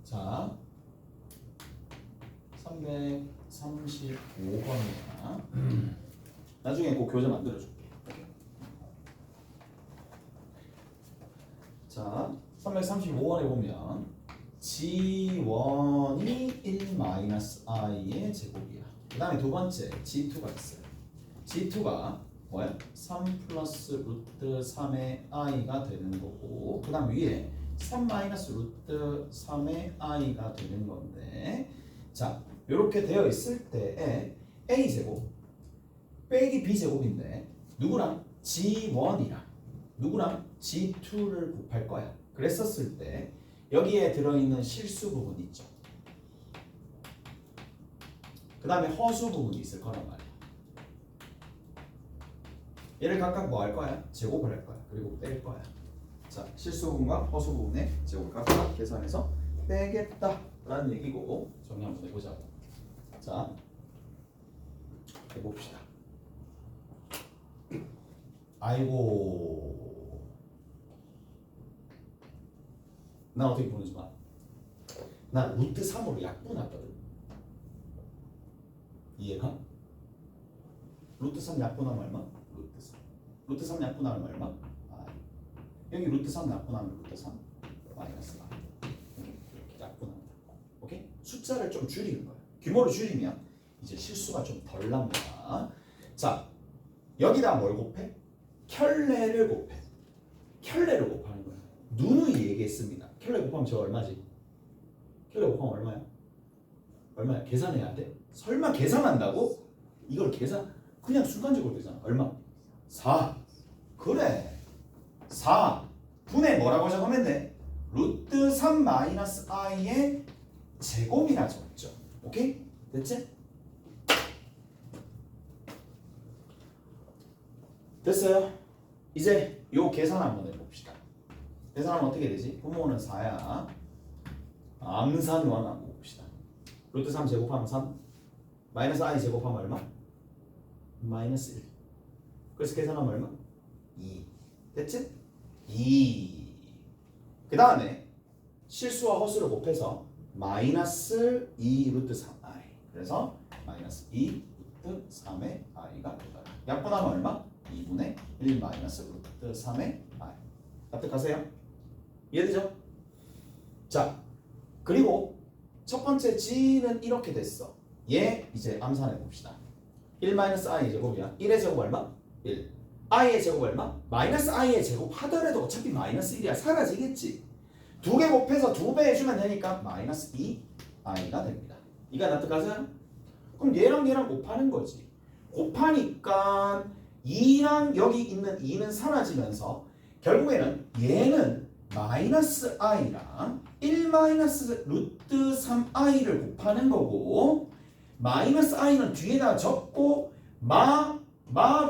자, 335번이야. 나중에 꼭 교재 만들어줄게. 자, 335번에 보면 G1이 1-i의 제곱이야. 그 다음에 두 번째 G2가 있어요. G2가 뭐야? 3 플러스 루트 3의 i가 되는 거고, 그 다음 위에 3 마이너스 루트 3의 i가 되는 건데, 자, 이렇게 되어 있을 때에 a제곱 빼기 b제곱인데 누구랑? G1이랑 누구랑? G2를 곱할 거야. 그랬었을 때 여기에 들어있는 실수 부분 있죠. 그 다음에 허수 부분이 있을 거란 말이야. 얘를 각각 뭐 할 거야? 제곱을 할 거야. 그리고 뺄 거야. 자, 실수 부분과 허수 부분의 제곱을 각각 계산해서 빼겠다라는 얘기고, 정리 한번 해보자고. 자, 해봅시다. 아이고, 난 어떻게 보는지 봐. 난 루트 3으로 약분했거든. 이해가? 루트 3 약분하면 얼마? 루트 3. 루트 3 약분하면 얼마? 여기 루트 3 약분하면 루트 3 마이너스 i. 이렇게 약분한다. 오케이? 숫자를 좀 줄이는 거야. 규모를 줄이면 이제 실수가 좀 덜 납니다. 자, 여기다 뭘 곱해? 켤레를 곱해. 켤레를 곱하는 거야. 누누이 얘기했습니다. 켤레 곱하면 저 얼마지? 켤레 곱하면 얼마야? 얼마야? 계산해야 돼? 설마 계산한다고? 이걸 계산 그냥 순간적으로 되잖아. 얼마? 4. 그래. 4 분의 뭐라고 적으면 돼? 루트 3 마이너스 i의 제곱이라 적죠. 오케이? 됐지? 됐어요? 이제 요 계산 한번 해봅시다. 계산하면 어떻게 되지? 분모는 4야. 암산원 한번 봅시다. 루트 3 제곱하면 3 마이너스 i 제곱하면 얼마? 마이너스 1. 그래서 계산하면 얼마? 2. 됐지? 2. 그 다음에 실수와 허수를 곱해서 마이너스 2 루트 3i. 그래서 마이너스 2 루트 3의 i가 되더라. 약분하면 얼마? 2분의 1 마이너스 루트 3의 i. 납득하세요? 이해되죠? 자, 그리고 첫 번째 g는 이렇게 됐어. 얘 이제 암산해 봅시다. 1 마이너스 i 제곱이야. 1의 제곱 얼마? 1. i의 제곱 얼마? 마이너스 i의 제곱 하더라도 어차피 마이너스 1이야. 사라지겠지. 두 개 곱해서 2배 해주면 되니까 마이너스 2i가 됩니다. 이가 납득하세요? 그럼 얘랑 얘랑 곱하는 거지. 곱하니까 2랑 여기 있는 2는 사라지면서 결국에는 얘는 마이너스 i랑 1 마이너스 루트 3i를 곱하는 거고, 마이너스 i는 뒤에다 적고 마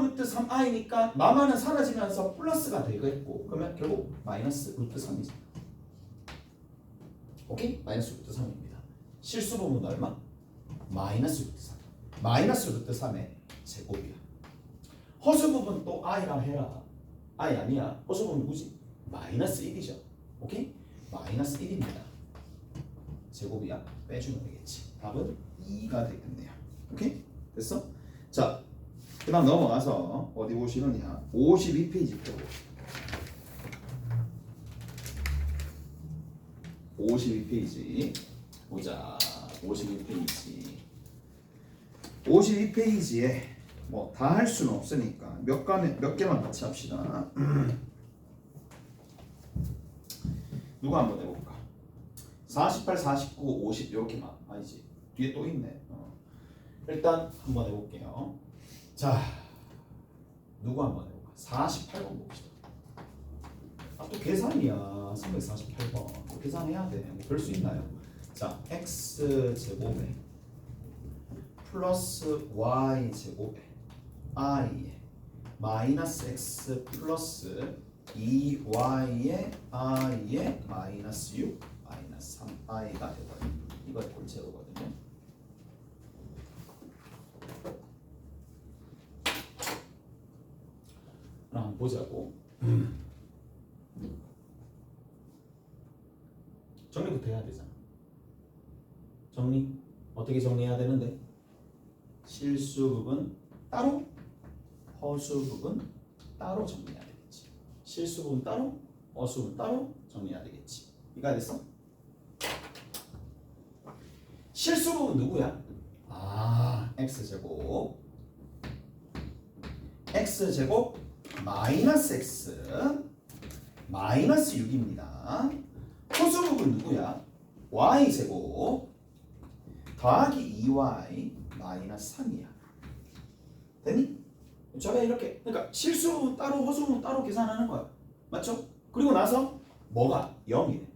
루트 3i니까 마마는 사라지면서 플러스가 되겠고, 그러면 결국 마이너스 루트 3이죠. 오케이? 마이너스 루트 3입니다. 실수 부분은 얼마? 마이너스 루트 3. 마이너스 루트 3의 제곱이야. 허수 부분 또 i랑 해라. i 아니야. 허수 부분 누구지? 마이너스 1이죠. 오케이? 마이너스 1입니다. 제곱이야. 빼주면 되겠지. 답은 2가 되겠네요. 오케이? 됐어? 자, 그 다음 넘어가서 어디 보시느냐. 52페이지 펴고. 52페이지 보자. 52페이지 52페이지에 뭐 다 할 수는 없으니까 몇 개만 같이 합시다. 누가 한번 해볼까? 48, 49, 50 이렇게만. 아니지, 뒤에 또 있네. 일단 한번 해볼게요. 자, 누구 한번 해볼까? 48번 봅시다. 아, 또 계산이야. 348번 또 계산해야 돼. 뭐 별 수 있나요? 자, x 제곱에 플러스 y 제곱에 i에 마이너스 x 플러스 2y의 i에 마이너스 6 마이너스 3i가 되거든요. 이걸 골제로거든요. 한번 보자고. 정리부터 해야 되잖아. 정리 어떻게 정리해야 되는데? 실수 부분 따로, 허수 부분 따로 정리해야 되겠지. 실수 부분 따로, 허수 부분 따로 정리해야 되겠지. 이해가 됐어? 실수 부분 누구야? x제곱 x제곱 마이너스 x 마이너스 6입니다. 허수 부분 누구야? y제곱 더하기 2y 마이너스 3이야. 됐니? 제가 이렇게 그러니까 실수 부분 따로 허수 부분 따로 계산하는 거야. 맞죠? 그리고 나서 뭐가 0이래.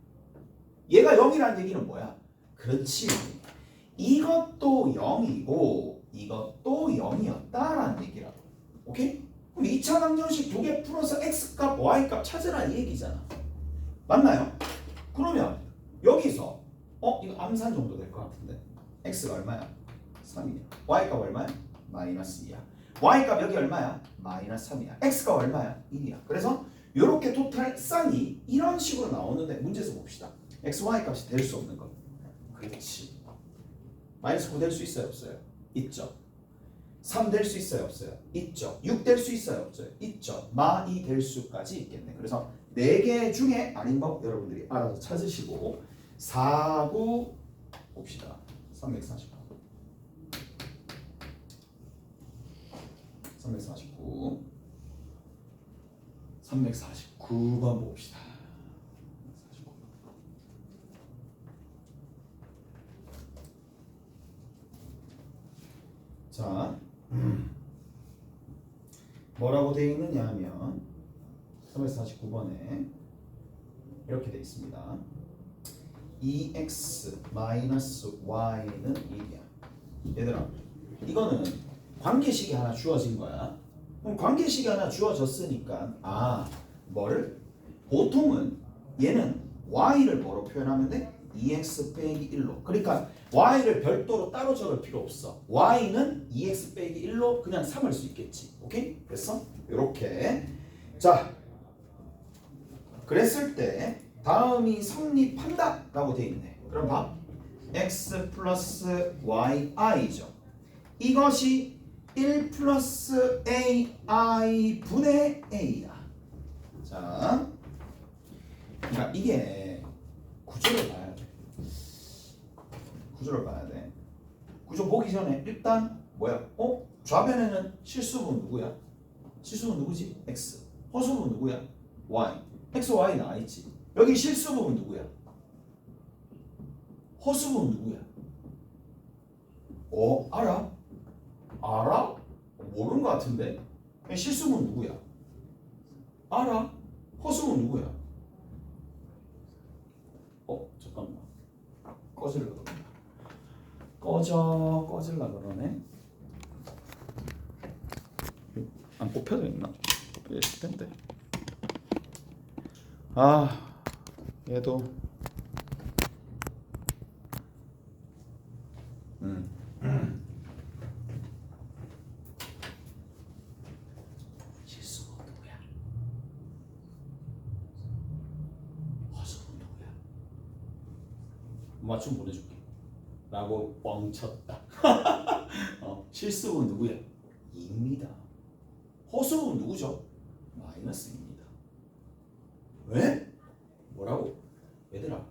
얘가 0이라는 얘기는 뭐야? 그렇지. 이것도 0이고 이것도 0이었다라는 얘기라고. 오케이? 그럼 2차 방정식 두 개 풀어서 x값, y값 찾으라 이 얘기잖아. 맞나요? 그러면 여기서 이거 암산 정도 될 것 같은데 x가 얼마야? 3이야. y값 얼마야? 마이너스 2야. y값 여기 얼마야? 마이너스 3이야. x가 얼마야? 1이야. 그래서 이렇게 토탈 쌍이 이런 식으로 나오는데 문제에서 봅시다. x, y 값이 될 수 없는 것. 그렇지. 마이너스 9 될 수 있어요? 없어요? 있죠. 3 될 수 있어요? 없어요? 있죠. 6 될 수 있어요? 없어요? 있죠. 마2 될 수까지 있겠네. 그래서 4개 중에 아닌 법 여러분들이 알아서 찾으시고 4, 9 봅시다. 349 349번 봅시다. 자, 뭐라고 되어 있느냐 하면 349번에 이렇게 되어 있습니다. 2x 마이너스 y는 1이야. 얘들아, 이거는 관계식이 하나 주어진 거야. 그럼 관계식이 하나 주어졌으니까 뭐를? 보통은 얘는 y를 뭐로 표현하면 돼? 2x 빼기 1로. 그러니까 y를 별도로 따로 적을 필요 없어. y는 2x 빼기 1로 그냥 삼을 수 있겠지. 오케이? 됐어? 이렇게. 자, 그랬을 때 다음이 성립한다 라고 돼 있네. 그럼 봐. x 플러스 yi죠. 이것이 1 플러스 ai 분의 a야. 자, 그러니까 이게 구조를 봐야 돼. 구조를 봐야 돼. 구조 보기 전에 일단 뭐야? 좌변에는 실수분 누구야? 실수분 누구지? x. 허수분 누구야? y. x, y 나와 있지. 여기 실수분 누구야? 허수분 누구야? 알아? 알아? 모르는 것 같은데? 실수분 누구야? 알아? 허수분 누구야? 잠깐만. 꺼질라 그러네. 꺼질라 그러네. 안 꼽혀져 있나? 꼽혀져 있을 텐데. 얘도 실수가 누구야? 허수는 누구야? 맞춤 보내줄게 라고 뻥쳤다. 실수는 누구야? 2입니다. 허수는 누구죠? 마이너스입니다. 왜? 뭐라고? 얘들아,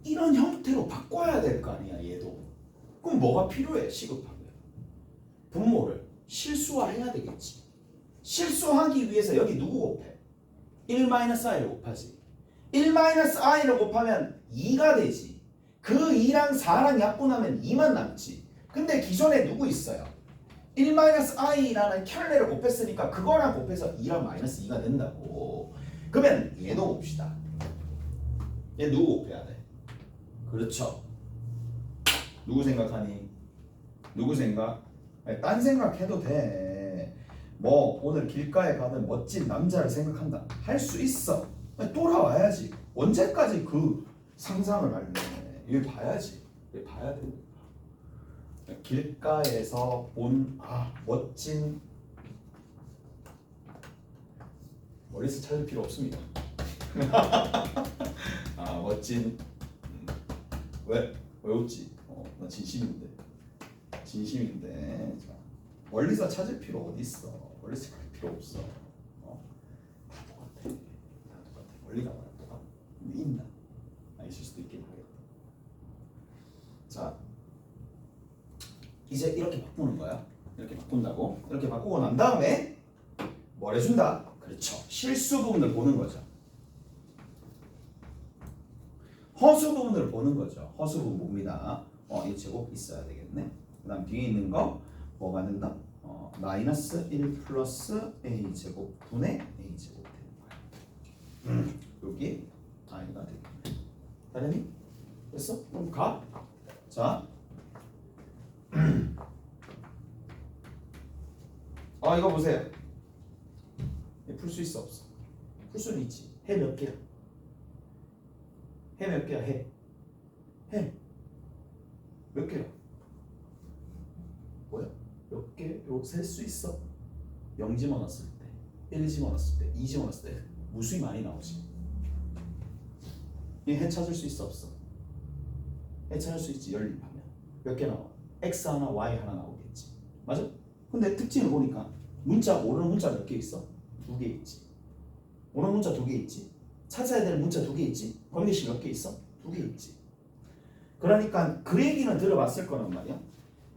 이런 형태로 바꿔야 될 거 아니야. 얘도. 그럼 뭐가 필요해? 시급하면 분모를 실수화해야 되겠지. 실수하기 위해서 여기 누구 곱해? 1-i를 곱하지. 1-i를 곱하면 2가 되지. 그 2랑 4랑 약분하면 2만 남지. 근데 기존에 누구 있어요? 1-i라는 켤레를 곱했으니까 그거랑 곱해서 2랑 마이너스 2가 된다고. 그러면 얘도 봅시다. 얘 누구 곱해야 돼? 그렇죠. 누구 생각하니? 누구 생각? 아니, 딴 생각해도 돼. 뭐 오늘 길가에 가는 멋진 남자를 생각한다. 할 수 있어. 아니, 돌아와야지. 언제까지 그 상상을 할래? 이걸 봐야지. 이걸 봐야 돼. 길가에서 본 멋진 머리스 찾을 필요 없습니다. 멋진 왜? 왜 웃지? 나 진심인데. 진심인데. 자, 멀리서 찾을 필요 어디 있어? 멀리서 찾을 필요 없어. 다 똑같아. 다 똑같아. 멀리가 뭐야? 똑같아. 근데 있나? 있을 수도 있긴 하겠다. 자, 이제 이렇게 바꾸는 거야. 이렇게 바꾼다고. 이렇게 바꾸고 난 다음에 뭘 해준다? 그렇죠. 실수 부분을 보는 거죠. 허수 부분을 보는 거죠. 허수 부분 봅니다. 이 제곱 있어야 되겠네. 그 다음 뒤에 있는 거 뭐가 된다? 마이너스 1 플러스 a 제곱 분의 a 제곱 되는 거야. 여기 i가 되겠네. 다르니? 됐어? 그럼 가. 자, 이거 보세요. 풀 수 있어 없어? 풀 수는 있지. 해 몇 개야? 해 몇 개야? 해 몇 개야? 뭐야? 몇 개? 요 셀 수 있어? 0 집어넣었을 때, 1 집어넣었을 때, 2 집어넣었을 때 무수히 많이 나오지. 이 해 찾을 수 있어 없어? 해 찾을 수 있지. 연립하면 몇 개 나와? x 하나, y 하나 나오겠지. 맞아? 근데 특징을 보니까 오르는 문자 몇 개 있어? 2개 있지. 오르는 문자 2개 있지. 찾아야 될 문자 2개 있지. 관계식 몇 개 있어? 2개 있지. 그러니까 그 얘기는 들어봤을 거란 말이야.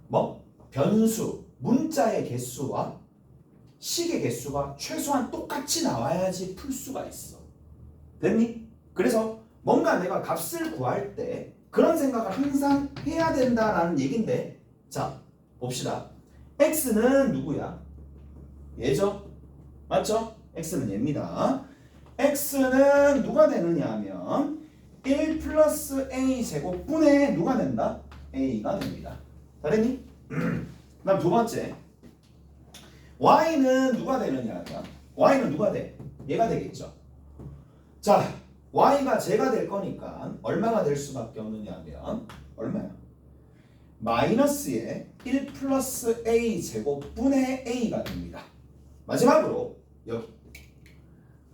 뭐? 변수, 문자의 개수와 식의 개수가 최소한 똑같이 나와야지 풀 수가 있어. 됐니? 그래서 뭔가 내가 값을 구할 때 그런 생각을 항상 해야 된다라는 얘긴데, 자, 봅시다. x는 누구야? 얘죠? 맞죠? x는 얘입니다. x는 누가 되느냐 하면 1 플러스 a 제곱분의 누가 된다? a가 됩니다. 다르니? 그다음 두 번째, y는 누가 되느냐 하면 y는 누가 돼? 얘가 되겠죠. 자, y가 제가 될 거니까 얼마가 될 수밖에 없느냐 하면 얼마야? 마이너스의 1 플러스 a 제곱분의 a가 됩니다. 마지막으로 여기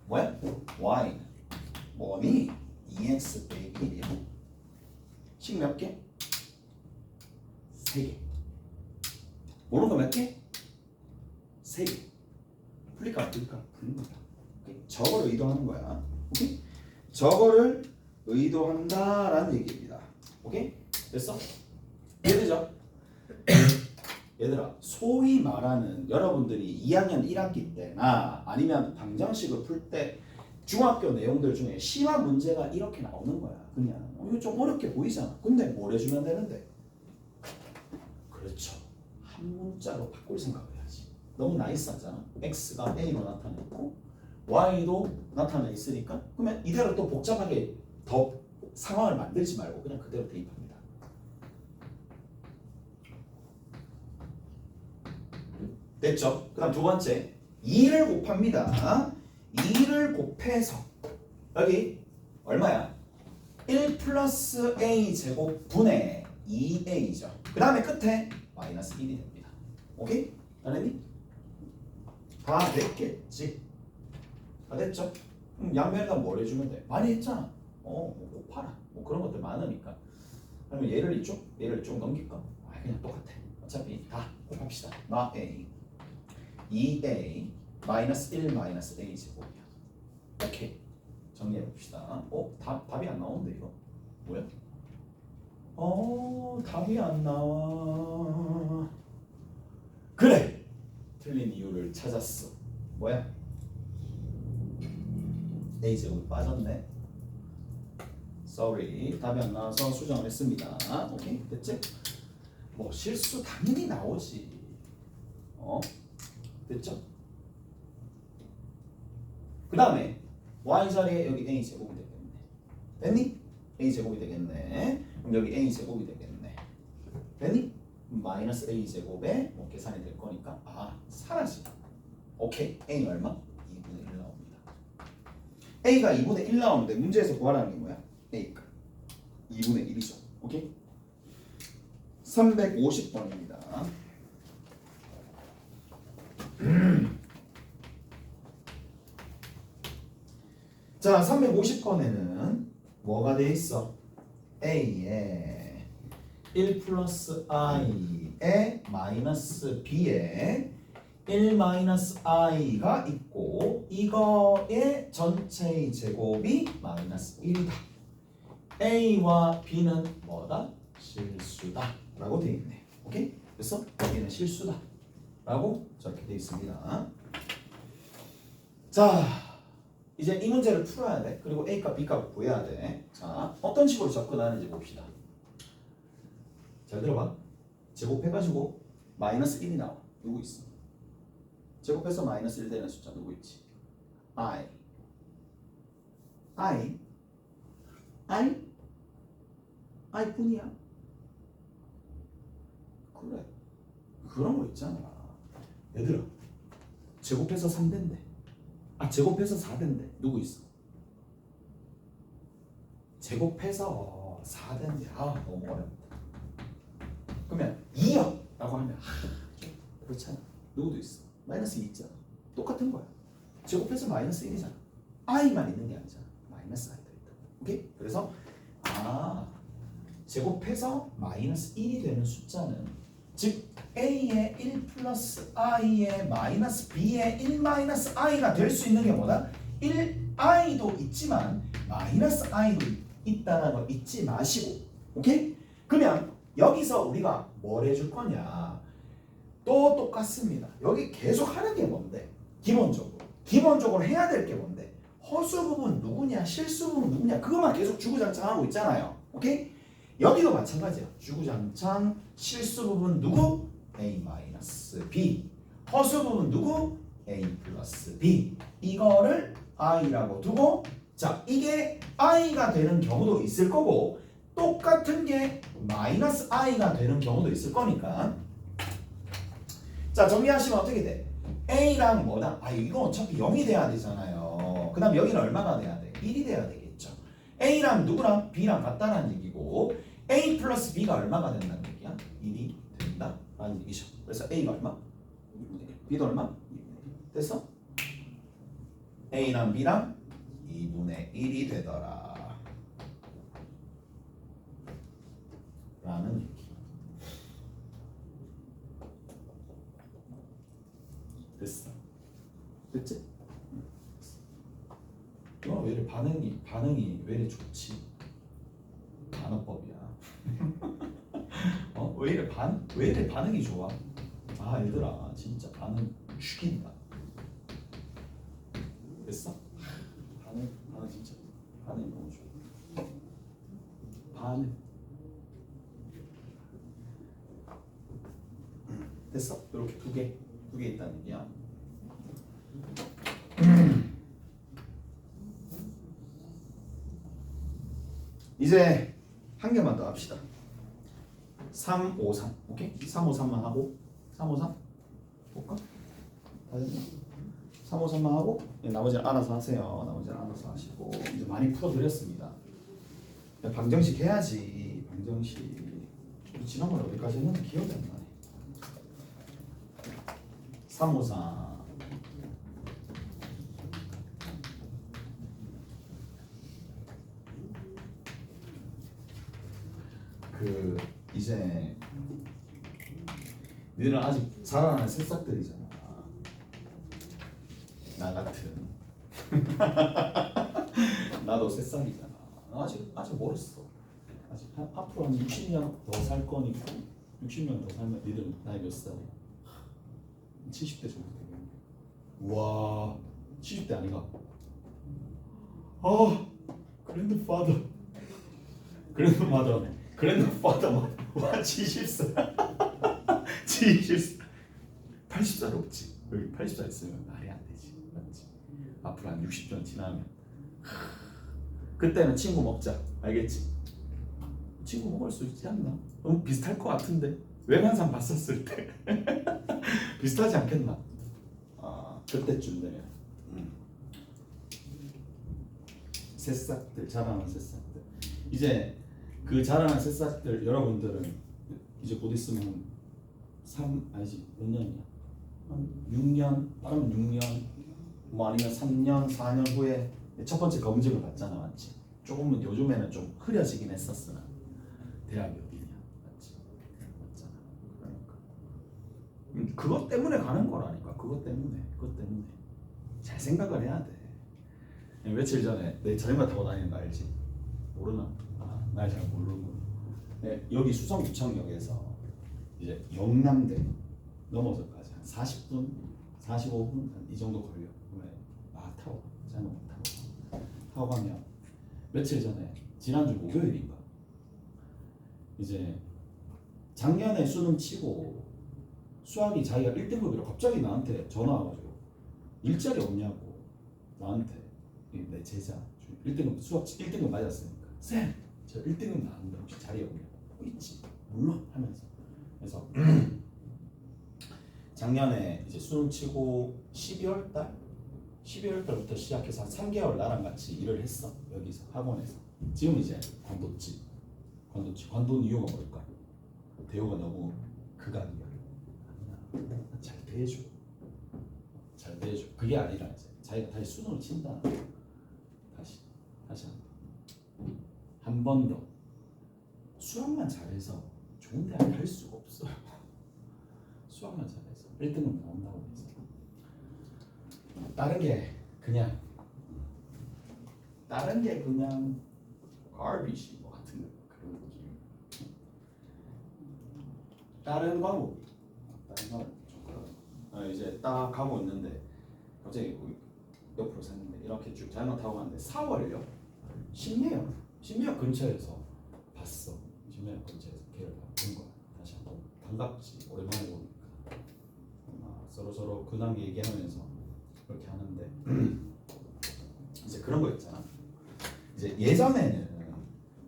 뭐야? y는 뭐니? 2x 빼기 1이야. 식 몇 개? 3개. 모르는 거 몇 개? 3개. 풀릴까 안 풀릴까? 풀립니다. 저거를 의도하는 거야. 오케이? 저거를 의도한다라는 얘기입니다. 오케이? 됐어? 이해되죠? 얘들아, 소위 말하는 여러분들이 2학년 1학기 때나 아니면 방정식을 풀 때 중학교 내용들 중에 심화 문제가 이렇게 나오는 거야. 그냥 이거 좀 어렵게 보이잖아. 근데 뭘 해주면 되는데? 그렇죠. 한 문자로 바꿀 생각을 해야지. 너무 나이스하잖아. x가 a로 나타냈고 y도 나타나 있으니까 그러면 이대로 또 복잡하게 더 상황을 만들지 말고 그냥 그대로 대입합니다. 됐죠? 그 다음 두 번째, 2를 곱합니다. 2를 곱해서 여기 얼마야? 1 플러스 a 제곱 분의 2a죠. 그 다음에 끝에 마이너스 1이 됩니다. 오케이? 알았니? 다 됐겠지? 다 됐죠? 그럼 양면에다 뭘 해주면 돼? 많이 했잖아. 뭐 곱하라. 뭐 그런 것들 많으니까. 그러면 얘를 이쪽 넘길까? 그냥 똑같아. 어차피 다 곱합시다. 마 a 2a 마이너스 1 마이너스 a 제곱이야. 오케이. 정리해 봅시다. 답이 안 나오는데 이거 뭐야? 답이 안 나와. 그래. 틀린 이유를 찾았어. 뭐야? a 제곱이 빠졌네. sorry. 답이 안 나와서 수정을 했습니다. 오케이. 됐지? 뭐 실수 당연히 나오지. 됐죠? 그 다음에 y 자리에 여기 a 제곱이 되겠네. 됐니? a 제곱이 되겠네. 그럼 여기 a 제곱이 되겠네. 됐니? 마이너스 a 제곱에 계산이 될 거니까 사라지. 오케이. a 얼마? 2분의 1 나옵니다. a가 2분의 1 나오는데 문제에서 구하라는 게 뭐야? a가 2분의 1이죠. 오케이? 350번입니다. 자, 350번에는 뭐가 돼 있어? A에 1 플러스 I에 마이너스 B에 1 마이너스 I가 있고 이거의 전체의 제곱이 마이너스 1이다. A와 B는 뭐다? 실수다 라고 되어 있네. 오케이? 그래서 여기는 실수다 라고 저렇게 되어 있습니다. 자, 이제 이 문제를 풀어야 돼. 그리고 A값, B값 구해야 돼. 자, 어떤 식으로 접근하는지 봅시다. 잘 들어봐. 제곱해가지고 마이너스 1이 나와. 누구 있어? 제곱해서 마이너스 1 되는 숫자 누구 있지? I 뿐이야. 그래. 그런 거 있잖아. 얘들아, 제곱해서 3된대. 제곱해서 4된대. 누구 있어? 제곱해서 4된대. 너무 어렵다. 그러면 2요 라고 하면 그렇잖아. 누구도 있어? 마이너스 2 있잖아. 똑같은 거야. 제곱해서 마이너스 1이잖아. i만 있는 게 아니잖아. 마이너스 i가 있다. 오케이? 그래서 제곱해서 마이너스 1이 되는 숫자는 즉 a의 1 플러스 i의 마이너스 b의 1 마이너스 i가 될 수 있는 게 뭐다? 1i도 있지만 마이너스 i도 있다는 거 잊지 마시고. 오케이? 그러면 여기서 우리가 뭘 해줄 거냐? 또 똑같습니다. 여기 계속 하는 게 뭔데? 기본적으로 해야 될 게 뭔데? 허수 부분 누구냐? 실수 부분 누구냐? 그것만 계속 주구장창하고 있잖아요. 오케이? 여기도 마찬가지야. 주구장창 실수 부분 누구? A-B. 허수 부분 누구? A 플러스 B. 이거를 I라고 두고 자, 이게 I가 되는 경우도 있을 거고 똑같은 게 마이너스 I가 되는 경우도 있을 거니까 자, 정리하시면 어떻게 돼? A랑 뭐다? 이거 어차피 0이 돼야 되잖아요. 그 다음 여기는 얼마가 돼야 돼? 1이 돼야 되겠죠. A랑 누구랑? B랑 같다는 얘기고 A 플러스 B가 얼마가 된다는 얘기야? 1이 된다 라는 얘기죠. 그래서 A가 얼마? 2분의 1. B도 얼마? 2분의 1. 됐어? A랑 B랑 2분의 1이 되더라 라는 얘기. 됐어. 됐지? 왜 이래 반응이 왜 이래 좋지? 단어법이야. 왜 이래 반응이 좋아? 얘들아 진짜 반응 죽인다. 됐어? 반응 진짜 반응이 너무 좋아. 반응. 됐어? 이렇게 두 개 있다는 얘기야. 이제 한 개만 더 합시다. 3, 5, 3. 오케이? 3, 5, 3만 하고 3, 5, 3 볼까? 3, 5, 3만 하고 나머지는 알아서 하세요. 나머지는 알아서 하시고 이제 많이 풀어드렸습니다. 방정식 해야지. 방정식 지난번에 어디까지 했는지 기억이 안 나네. 3, 5, 3 이제 너희는 아직 자라나는 새싹들이잖아. 나 같은 나도 새싹이잖아. 아직 멀었어. 아직 앞으로 한 60년 더 살 거니까 60년 더 살면 니들 나이 몇 살이야? 70대 정도 되겠네. 우와 70대 아니가? 그랜드파더 와 70살 80살 없지. 여기 80살 있으면 말이 안 되지. 맞지? 앞으로 한 60년 지나면 그때는 친구 먹자. 알겠지? 친구 먹을 수 있지 않나? 너무 비슷할 것 같은데 외관상 봤었을 때 비슷하지 않겠나? 그때쯤 되면 새싹들 자라는 새싹들 이제 그 자라는 새싹들 여러분들은 이제 곧 있으면 몇 년이야? 한 6년 빠르면 6년 뭐 아니면 3년 4년 후에 첫 번째 검증을 받잖아. 맞지? 조금은 요즘에는 좀 흐려지긴 했었으나 대학이 어디냐, 맞지? 맞잖아. 그러니까 그것 때문에 가는 거라니까. 그것 때문에 잘 생각을 해야 돼. 며칠 전에 내 자전거 타고 다니는 거 알지? 모르나? 날 잘 모르는구나. 네, 여기 수성구청역에서 이제 영남대 넘어서까지 한 40분, 45분 이 정도 걸려. 타고 자전거 타고 가면 며칠 전에 지난주 목요일인가 이제 작년에 수능 치고 수학이 자기가 1등급이라 갑자기 나한테 전화 와가지고 일자리 없냐고 나한테 내 제자 1등급 수학 1등급 맞았으니까 쌤 저 1등급 나왔는데 혹시 자리 없냐고 있지 물론 하면서 그래서 작년에 이제 수능 치고 12월 달부터 시작해서 한 3개월 나랑 같이 일을 했어. 여기서 학원에서. 지금 이제 관돈 이유가 뭘까? 대우가 너무 극악이야. 잘 대해줘. 그게 아니라 이제 자기가 다시 수능을 친다. 다시 한 번 더. 수학만 잘해서 좋은 대학 갈 수가 없어. 수학만 잘해서 1등은 나온다고 해서. 다른 게 그냥 garbage 뭐 같은 그런 느낌. 다른 과목 이제 딱 가고 있는데 갑자기 옆으로 섰는데 이렇게 쭉 자전거 타고 가는데 4월요 신매역 근처에서 봤어. 신매역 근처에서 걔를 본 거야. 다시 한번 반갑지. 오랜만에 보니까 서로 근황 얘기하면서 그렇게 하는데 이제 그런 거 있잖아. 이제 예전에는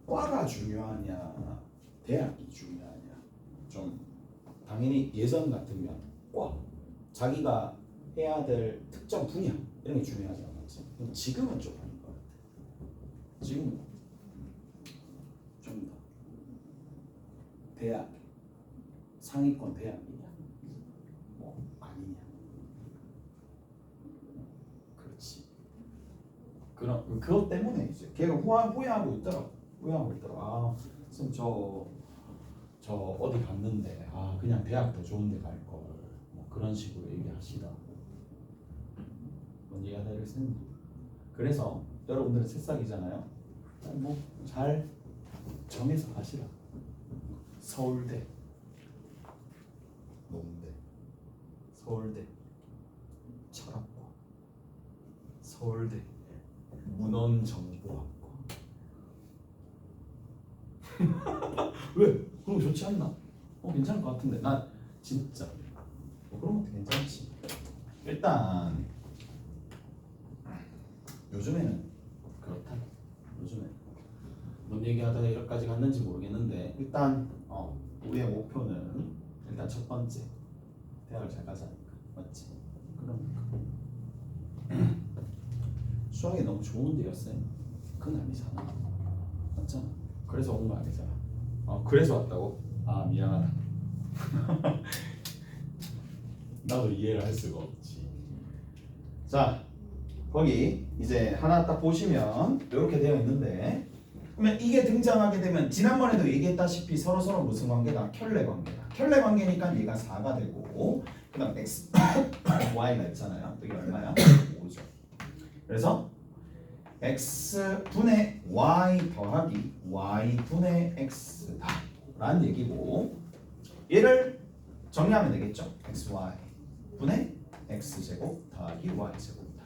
과가 중요하냐 대학이 중요하냐 좀 당연히 예전 같으면 과 자기가 해야 될 특정 분야 이런 게 중요하지 않았지. 지금은 좀 아닌 것 같아. 지금은 좀 더 대학 상위권 대학이냐 뭐 아니냐. 그것 때문에 이제 걔가 후회하고 있더라고. 선생님 저 어디 갔는데 그냥 대학 더 좋은 데 갈 걸 뭐 그런 식으로 얘기하시다. 뭔 얘기가 되겠습니까? 그래서 여러분들은 새싹이잖아요. 뭐 잘 정해서 가시라. 서울대, 농대, 서울대, 철학과, 서울대 문헌정보학과. 왜? 그럼 좋지 않나? 괜찮을 것 같은데. 난 진짜 그런 것도 괜찮지. 일단 요즘에는 그렇다. 요즘에 뭔 얘기하다가 여기까지 갔는지 모르겠는데 일단 우리의 목표는 일단 첫 번째 대학을 잘 가자니까. 맞지? 그러니까 수학이 너무 좋은데였어요? 그건 아니잖아. 맞잖아. 그래서 온 거 아니잖아. 그래서 왔다고? 미안하다. 나도 이해를 할 수가 없지. 자, 거기 이제 하나 딱 보시면 이렇게 되어 있는데 그러면 이게 등장하게 되면 지난번에도 얘기했다시피 서로 무슨 관계다? 켤레 관계다. 켤레 관계니까 얘가 4가 되고 그 다음 x, y가 있잖아요. 이게 얼마야? 5죠. 그래서 x분의 y 더하기 y분의 x다 라는 얘기고 얘를 정리하면 되겠죠. xy 분의 x제곱 더하기 y제곱이다.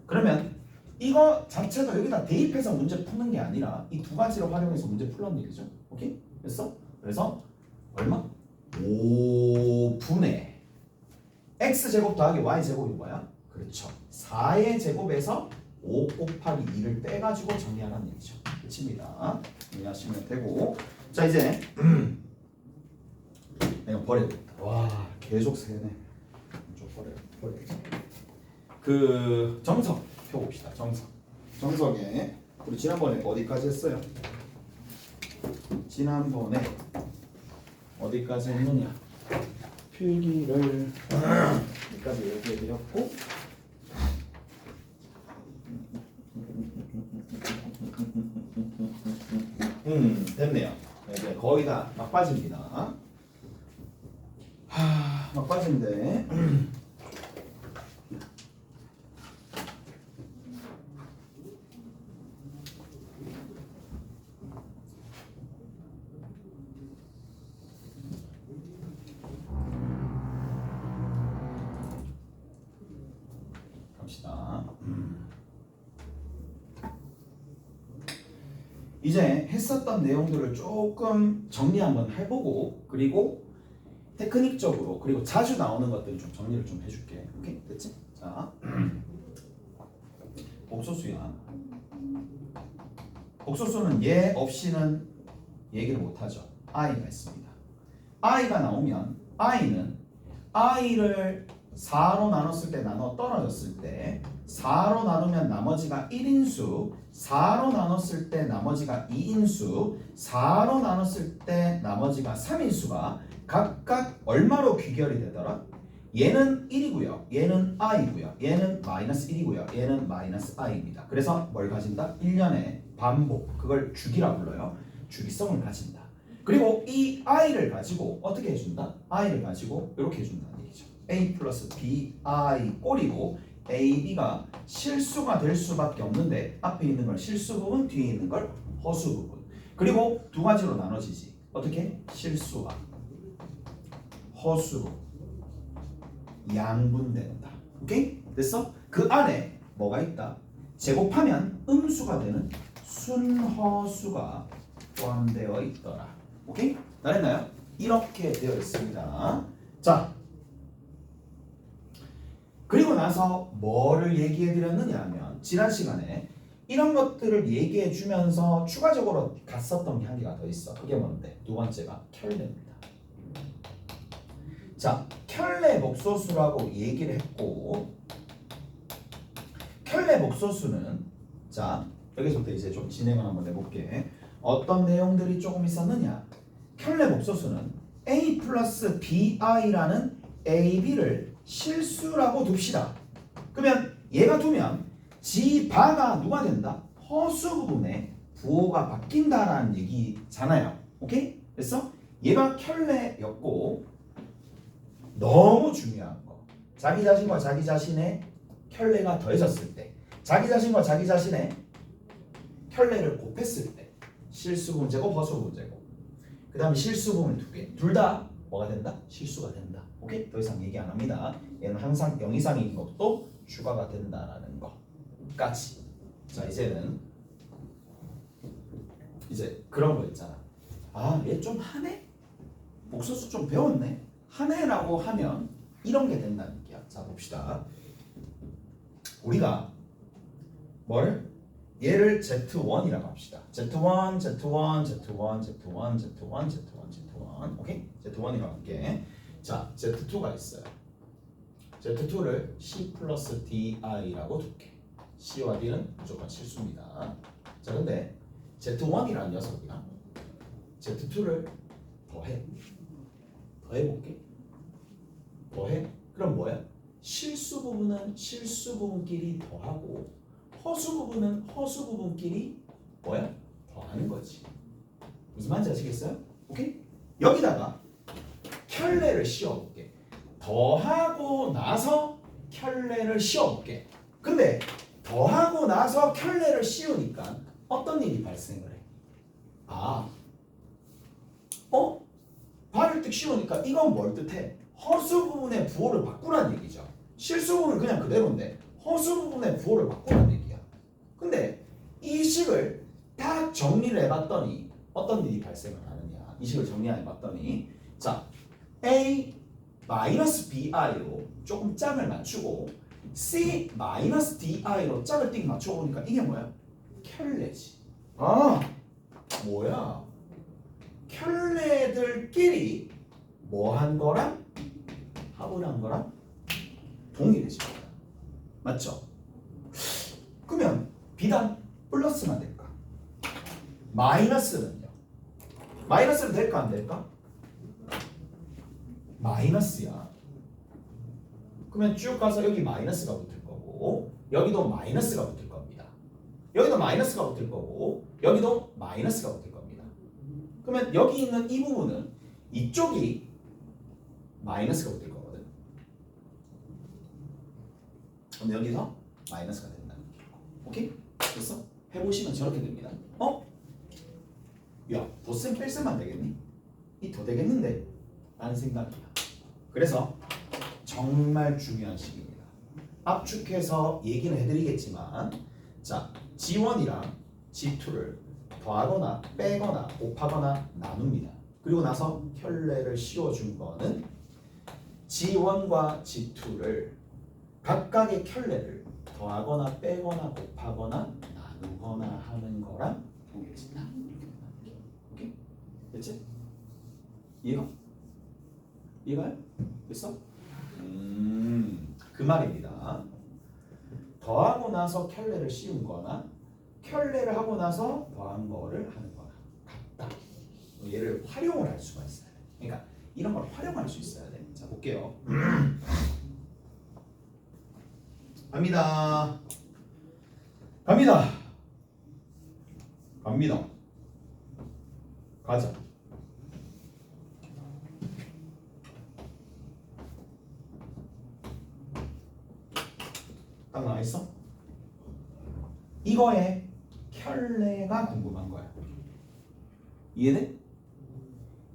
그러면 이거 자체도 여기다 대입해서 문제 푸는 게 아니라 이 두 가지를 활용해서 문제 풀라는 얘기죠. 오케이? 됐어? 그래서 얼마? 5분의 x제곱 더하기 y제곱이 뭐야? 그렇죠. 4의 제곱에서 5 곱하기 2를 빼가지고 정리하라는 얘기죠. 끝입니다. 정리하시면 되고 자 이제 내가 버려야겠다. 와 계속 세네. 좀 버려야겠다. 그 정석 펴봅시다. 정석에 우리 지난번에 어디까지 했어요? 지난번에 어디까지 했느냐? 필기를 여기까지 얘기해드렸고 됐네요. 이제 거의 다 막바지입니다. 막바지인데 갑시다. 이제 했었던 내용들을 조금 정리 한번 해보고 그리고 테크닉적으로 그리고 자주 나오는 것들을 좀 정리를 좀 해줄게. 오케이? 됐지? 자, 복소수야. 복소수는 얘 없이는 얘기를 못하죠. i가 있습니다. i가 나오면 i는 i를 4로 나눴을 때 나눠 떨어졌을 때 4로 나누면 나머지가 1인수 4로 나눴을 때 나머지가 2인수 4로 나눴을 때 나머지가 3인수가 각각 얼마로 귀결이 되더라? 얘는 1이고요. 얘는 i고요. 얘는 마이너스 1이고요. 얘는 마이너스 i입니다. 그래서 뭘 가진다? 1년의 반복. 그걸 주기라 불러요. 주기성을 가진다. 그리고 이 i를 가지고 어떻게 해준다? i를 가지고 이렇게 해준다는 얘기죠. a 플러스 bi 꼴이고 a, b가 실수가 될 수밖에 없는데 앞에 있는 걸 실수 부분, 뒤에 있는 걸 허수 부분. 그리고 두 가지로 나눠지지. 어떻게? 실수와 허수로 양분된다. 오케이? 됐어? 그 안에 뭐가 있다? 제곱하면 음수가 되는 순허수가 포함되어 있더라. 오케이? 잘했나요? 이렇게 되어 있습니다. 자, 그리고 나서 뭐를 얘기해 드렸느냐 하면 지난 시간에 이런 것들을 얘기해 주면서 추가적으로 갔었던 게 한 개가 더 있어. 그게 뭔데? 두 번째가 켤레입니다. 자, 켤레 목소수라고 얘기를 했고 켤레 목소수는 자, 여기서부터 이제 좀 진행을 한번 해볼게. 어떤 내용들이 조금 있었느냐? 켤레 목소수는 a 플러스 bi라는 ab를 실수라고 둡시다. 그러면 얘가 두면 지바가 누가 된다? 허수 부분에 부호가 바뀐다라는 얘기잖아요. 오케이? 그래서 얘가 켤레였고 너무 중요한 거. 자기 자신과 자기 자신의 켤레가 더해졌을 때 자기 자신과 자기 자신의 켤레를 곱했을 때 실수 부분 제곱, 허수 부분 제곱. 그 다음에 실수 부분 두 개. 둘 다 뭐가 된다? 실수가 된다. 오케이? 더 이상 얘기 안 합니다. 얘는 항상 0 이상인 것도 추가가 된다라는 거까지. 자, 이제는 이제 그런 거 있잖아. 아, 얘 좀 하네? 목소수 좀 배웠네? 하네라고 하면 이런 게 된다는 얘기야. 자, 봅시다. 우리가 뭐를? 얘를 Z1이라고 합시다. Z1, Z1, Z1, Z1, Z1, Z1, Z1. 오케이? Z1이라고 할게. 자, Z2가 있어요. Z2를 C 플러스 DI라고 둘게. C와 D는 무조건 실수입니다. 자, 근데 Z1이라는 녀석이랑 Z2를 더해. 더해볼게. 더해? 그럼 뭐야? 실수 부분은 실수 부분끼리 더하고 허수 부분은 허수 부분끼리 뭐야? 더하는 거지. 무슨 말인지 아시겠어요? 오케이? 여기다가 켤레를 씌워볼게. 더하고 나서 켤레를 씌워볼게. 근데 더하고 나서 켤레를 씌우니까 어떤 일이 발생을 해? 아, 발을 뜩 씌우니까 이건 뭘 뜻해? 허수 부분의 부호를 바꾸라는 얘기죠. 실수 부분은 그냥 그대로인데 허수 부분의 부호를 바꾸라는 얘기야. 근데 이 식을 다 정리를 해봤더니 어떤 일이 발생을 하느냐? 이 식을 정리해봤더니 자, a 마이너스 bi로 조금 짝을 맞추고 c 마이너스 di로 짝을 띡 맞춰보니까 이게 뭐야? 켤레지. 아, 뭐야? 켤레들끼리 뭐 한 거랑 합을 한 거랑 동일해집니다. 맞죠? 그러면 비단 플러스만 될까? 마이너스는요? 마이너스는 될까 안 될까? 마이너스야. 그러면 쭉 가서 여기 마이너스가 붙을 거고 여기도 마이너스가 붙을 겁니다. 여기도 마이너스가 붙을 거고 여기도 마이너스가 붙을 겁니다. 그러면 여기 있는 이 부분은 이쪽이 마이너스가 될 거거든. 그럼 여기서 마이너스가 된다는 얘기고. 오케이? 됐어? 해보시면 저렇게 됩니다. 야, 덧셈 뺄셈만 되겠니? 이 더 되겠는데? 라는 생각이야. 그래서 정말 중요한 식입니다. 압축해서 얘기는 해드리겠지만, 자, G1이랑 G2를 더하거나 빼거나 곱하거나 나눕니다. 그리고 나서 켤레를 씌워준 거는 G1과 G2를 각각의 켤레를 더하거나 빼거나 곱하거나 나누거나 하는 거랑 동일해진다. 오케이? 됐지? 이해가? 이해가요? 됐어? 그 말입니다. 더하고 나서 켤레를 씌운 거나 켤레를 하고 나서 더한 거를 하는 거나 같다. 얘를 활용을 할 수가 있어요. 그러니까 이런 걸 활용할 수 있어야 돼. 자, 볼게요. 갑니다. 갑니다. 갑니다. 가자. 딱 나와 있어? 이거에 켤레가 궁금한 거야. 이해돼?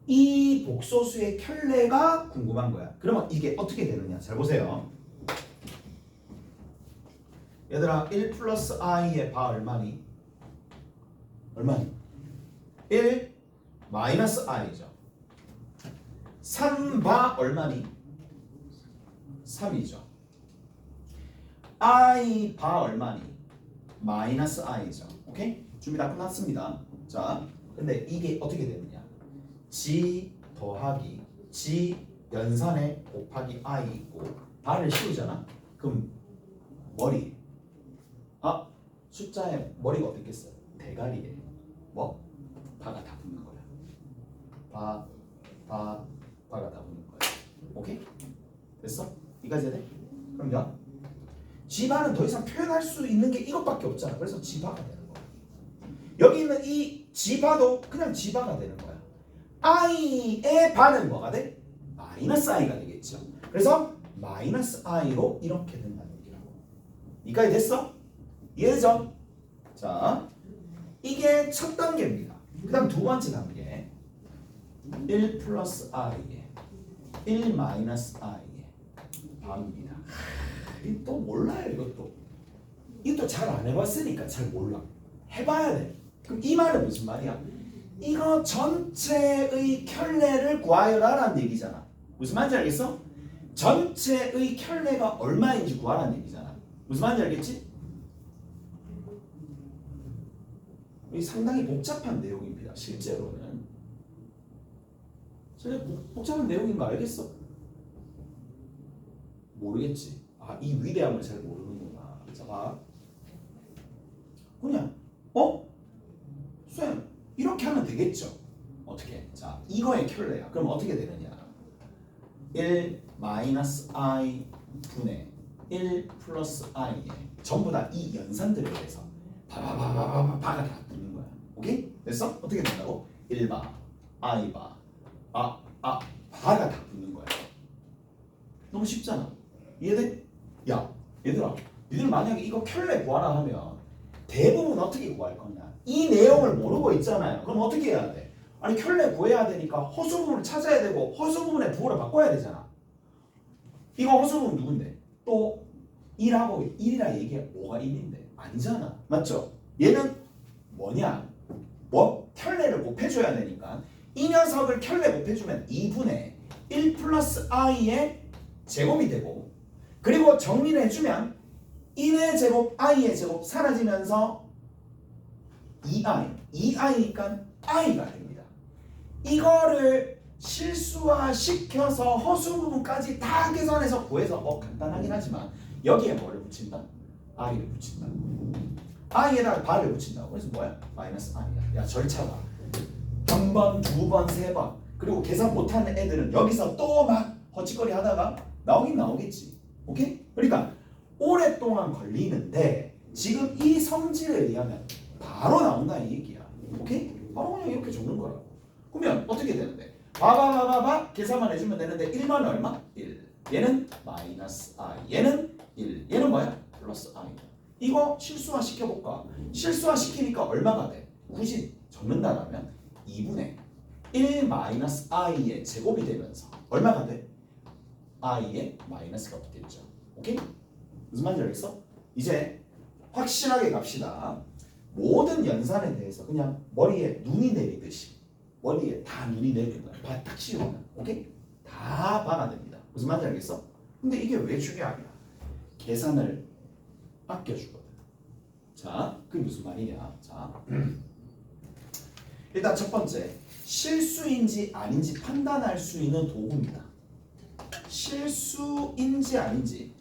이 복소수의 켤레가 궁금한 거야. 그러면 이게 어떻게 되느냐? 잘 보세요. 얘들아, 1 플러스 i의 바 얼마니? 얼마니? 1 마이너스 i죠. 3바 얼마니? 3이죠. i 바 얼마니? 마이너스 i죠. 오케이? 준비 다 끝났습니다. 자, 근데 이게 어떻게 되느냐? g 더하기 g 연산에 곱하기 i 있고 바를 씌우잖아. 그럼 머리 숫자에 머리가 어떻게 있어요? 대가리에 뭐? 바가 다 붙는 거야. 바가 다 붙는 거야. 오케이? 됐어? 이까지 돼? 그럼 야, G바는 더 이상 표현할 수 있는 게 이것밖에 없잖아. 그래서 G바가 되는 거야. 여기 있는 이 G바도 그냥 G바가 되는 거야. I의 바는 뭐가 돼? 마이너스 I가 되겠죠. 그래서 마이너스 I로 이렇게 된다는 얘기라고. 이까지 됐어? 이해되죠? 자, 이게 첫 단계입니다. 그 다음 두 번째 단계 1 플러스 I에 1 마이너스 I에 바입니다. 또 몰라요. 이것도 잘 안 해봤으니까 잘 몰라. 해봐야 돼. 그럼 이 말은 무슨 말이야? 이거 전체의 켤레를 구하여라라는 얘기잖아. 무슨 말인지 알겠어? 전체의 켤레가 얼마인지 구하라는 얘기잖아. 무슨 말인지 알겠지? 이 상당히 복잡한 내용입니다. 실제로는. 복잡한 내용인 거 알겠어? 모르겠지. 이 위대함을 잘 모르는구나. 자, 봐. 그냥 쌤 이렇게 하면 되겠죠. 어떻게? 자, 이거의 켤레야. 그럼 어떻게 되느냐? 1 마이너스 i 분의 1 플러스 i에 전부 다 이 연산들에 대해서 바가 다 붙는 거야. 오케이? 됐어? 어떻게 된다고? 1바, i바, 바가 다 붙는 거야. 너무 쉽잖아. 이해돼? 야, 얘들아, 니들 만약에 이거 켤레 구하라 하면 대부분 어떻게 구할 거냐? 이 내용을 모르고 있잖아요. 그럼 어떻게 해야 돼? 아니, 켤레 구해야 되니까 허수 부분을 찾아야 되고 허수 부분의 부호를 바꿔야 되잖아. 이거 허수 부분 누군데? 또 1하고 1이라 얘기해. 5가 1인데 아니잖아. 맞죠? 얘는 뭐냐? 켤레를 곱해줘야 되니까 이 녀석을 켤레 곱해주면 2분의 1 플러스 i의 제곱이 되고, 그리고 정리를 해주면 1의 제곱, i의 제곱 사라지면서 2i니까 i가 됩니다. 이거를 실수화시켜서 허수 부분까지 다 계산해서 구해서 간단하긴 하지만 여기에 뭐를 붙인다? i를 붙인다. i에다가 바를 붙인다고. 그래서 뭐야? 마이너스 i야. 야, 절차가 한 번, 두 번, 세 번. 그리고 계산 못하는 애들은 여기서 또 막 허짓거리 하다가 나오긴 나오겠지. 오케이? 그러니까 오랫동안 걸리는데 지금 이 성질에 의하면 바로 나온다는 얘기야. 오케이? 바로 그냥 이렇게 적는 거라고. 그러면 어떻게 되는데? 바바바바바 계산만 해주면 되는데 1만 얼마? 1. 얘는 마이너스 i. 얘는 1. 얘는 뭐야? 플러스 i. 이거 실수화 시켜볼까? 실수화 시키니까 얼마가 돼? 굳이 적는다라면 2분의 1 마이너스 i의 제곱이 되면서 얼마가 돼? i의 마이너스가 붙겠죠. 오케이? 무슨 말인지 알겠어? 이제 확실하게 갑시다. 모든 연산에 대해서 그냥 머리에 눈이 내리듯이 머리에 다 눈이 내리는 거야. 딱 씌우면. 오케이? 다 봐야 됩니다. 무슨 말인지 알겠어? 근데 이게 왜 중요하냐? 계산을 아껴주거든. 자, 그게 무슨 말이냐? 자, 일단 첫 번째, 실수인지 아닌지 판단할 수 있는 도구입니다. 실수인지 아닌지,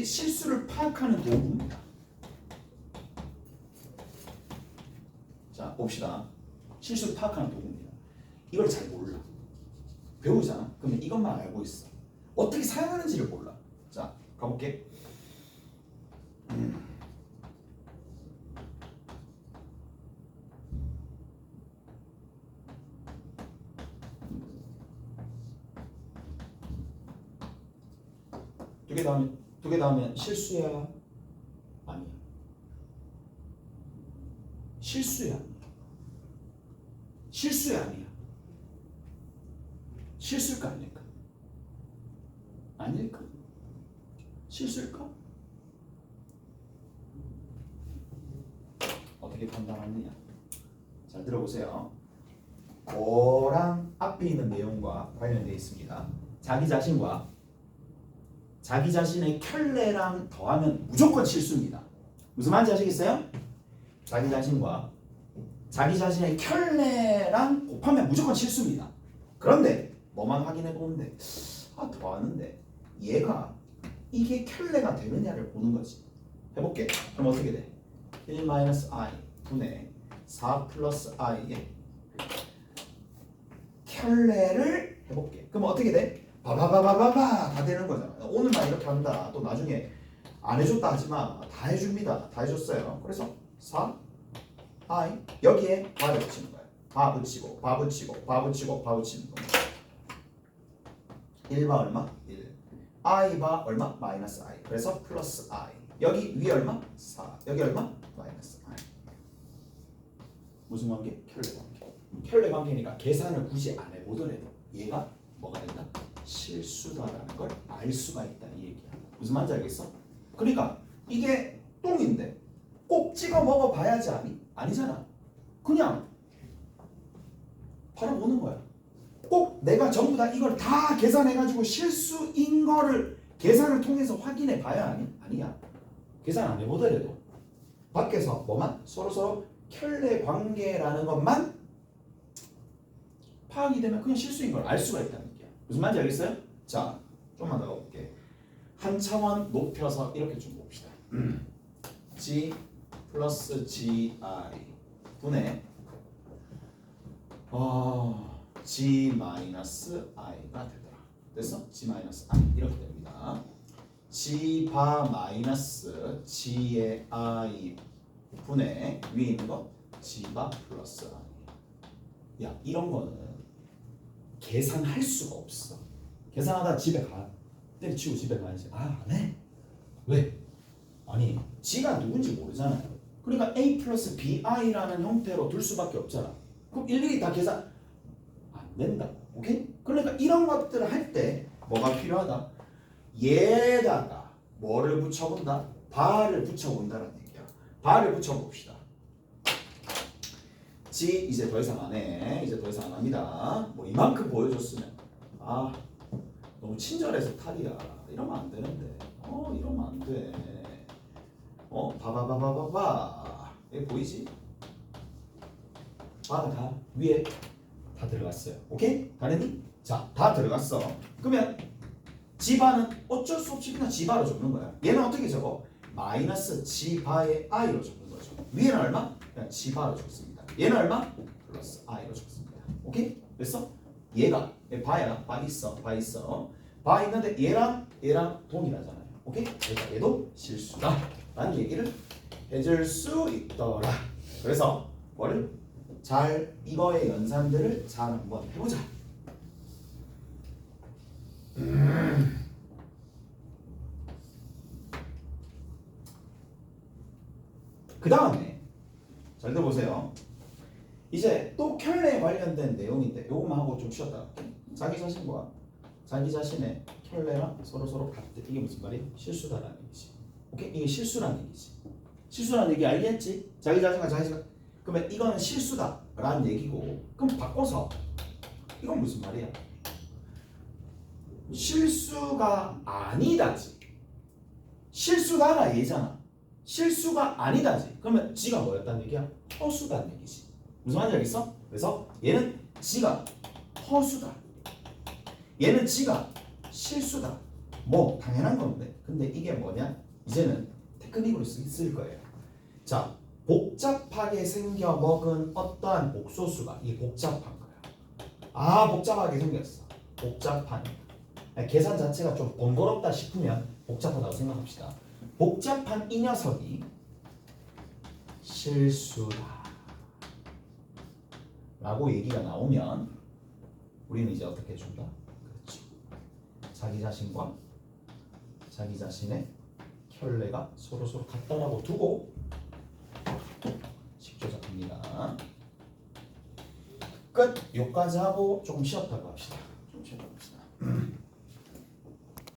실수를 파악하는 도구입니다. 자, 봅시다. 실수를 파악하는 도구입니다. 이걸 잘 몰라. 배우잖아. 그러면 이것만 알고 있어. 어떻게 사용하는지를 몰라. 자, 가볼게. 두 개 다음에 실수야? 아니야. 실수야? 실수야? 아니야. 실수일까 아닐까? 아닐까? 실수일까? 어떻게 판단하느냐? 잘 들어보세요. 그랑 앞에 있는 내용과 관련되어 있습니다. 자기 자신의 켤레랑 더하면 무조건 실수입니다. 무슨 말인지 아시겠어요? 자기 자신과 자기 자신의 켤레랑 곱하면 무조건 실수입니다. 그런데 뭐만 확인해 보는데 더하는데 얘가 이게 켤레가 되느냐를 보는 거지. 해볼게. 그럼 어떻게 돼? 1-i 분의 4 플러스 i의 켤레를 해볼게. 그럼 어떻게 돼? 바바바바바바 다 되는 거잖아. 오늘만 이렇게 한다. 또 나중에 안 해줬다 하지마. 다 해줍니다. 다 해줬어요. 그래서 4i 여기에 바를 붙이는 거야. 바 붙이고 바 붙이고 바 붙이고 바 붙이는 거. 1바 얼마? 1. i바 얼마? 마이너스 i. 그래서 플러스 i. 여기 위에 얼마? 4. 여기 얼마? 마이너스 i. 무슨 관계? 켤레 관계. 켤레 관계니까 계산을 굳이 안 해보더라도 얘가 뭐가 된다? 실수다라는 걸 알 수가 있다 이 얘기야. 무슨 말인지 알겠어? 그러니까 이게 똥인데 꼭 찍어 먹어봐야지 아니잖아. 그냥 바라보는 거야. 꼭 내가 전부 다 이걸 다 계산해가지고 실수인 거를 계산을 통해서 확인해 봐야 아니야. 계산 안 해보더라도 밖에서 뭐만 서로 켤레 관계라는 것만 파악이 되면 그냥 실수인 걸 알 수가 있다는 얘기야. 무슨 말인지 알겠어요? 자, 좀만 더 가볼게. 한 차원 높여서 이렇게 좀 봅시다. G 플러스 GI 분의 G 마이너스 I가 되더라. 됐어? G 마이너스 I 이렇게 됩니다. G 바 마이너스 G의 I 분의 위에 있는 거 G 바 플러스 I. 야, 이런 거는 계산할 수가 없어. 계산하다 집에 가. 때려치고 집에 가야지. 안 해. 왜? 아니, G가 누군지 모르잖아요. 그러니까 A 플러스 BI라는 형태로 둘 수밖에 없잖아. 그럼 일일이 다 계산 안 된다. 오케이? 그러니까 이런 것들을 할 때 뭐가 필요하다? 얘다가 뭐를 붙여본다? 바를 붙여본다는 얘기야. 바를 붙여봅시다. G 이제 더 이상 안 해. 이제 더 이상 안 합니다. 뭐 이만큼 보여줬으면 너무 친절해서 탈이야. 이러면 안 되는데. 이러면 안 돼. 바바바바바바. 여기 보이지? 바가 다 위에 다 들어갔어요. 오케이? 다르니? 자, 다 들어갔어. 그러면 G바는 어쩔 수 없이 그냥 G바로 적는 거야. 얘는 어떻게 적어? 마이너스 G바의 I로 적는 거죠. 위에는 얼마? 그냥 G바로 적습니다. 얘는 얼마? 플러스 I로 적습니다. 오케이? 됐어? 얘가 바야. 바 있어. 바 있는데 얘랑 동일하잖아요. 오케이? 그러니까 얘도 실수다 라는 얘기를 해줄 수 있더라. 그래서 뭐를? 잘 이거의 연산들을 잘 한번 해보자. 그 다음에 잘 들어보세요. 이제 또 켤레에 관련된 내용인데 요것만 하고 좀 쉬었다 갈게. 자기 자신과 자기 자신의 켤레랑 서로 같대. 이게 무슨 말이야? 실수다라는 얘기지. 오케이? 이게 실수라는 얘기지. 실수라는 얘기 알겠지? 자기 자신과 자기 자신. 그러면 이거는 실수다라는 얘기고, 그럼 바꿔서 이건 무슨 말이야? 실수가 아니다지. 실수다가 얘잖아. 실수가 아니다지. 그러면 지가 뭐였다는 얘기야? 허수다는 얘기지. 무슨 말인지 알겠어? 그래서 얘는 지가 허수다. 얘는 지가 실수다. 뭐 당연한 건데. 근데 이게 뭐냐? 이제는 테크닉으로 쓸 거예요. 자, 복잡하게 생겨 먹은 어떠한 복소수가 이 복잡한 거야. 아, 복잡하게 생겼어. 복잡한. 계산 자체가 좀 번거롭다 싶으면 복잡하다고 생각합시다. 복잡한 이 녀석이 실수다 라고 얘기가 나오면 우리는 이제 어떻게 해준다? 그렇죠. 자기 자신과 자기 자신의 켤레가 서로 같다라고 두고 식조 잡힙니다. 끝. 여기까지 하고 조금 쉬었다고 합시다.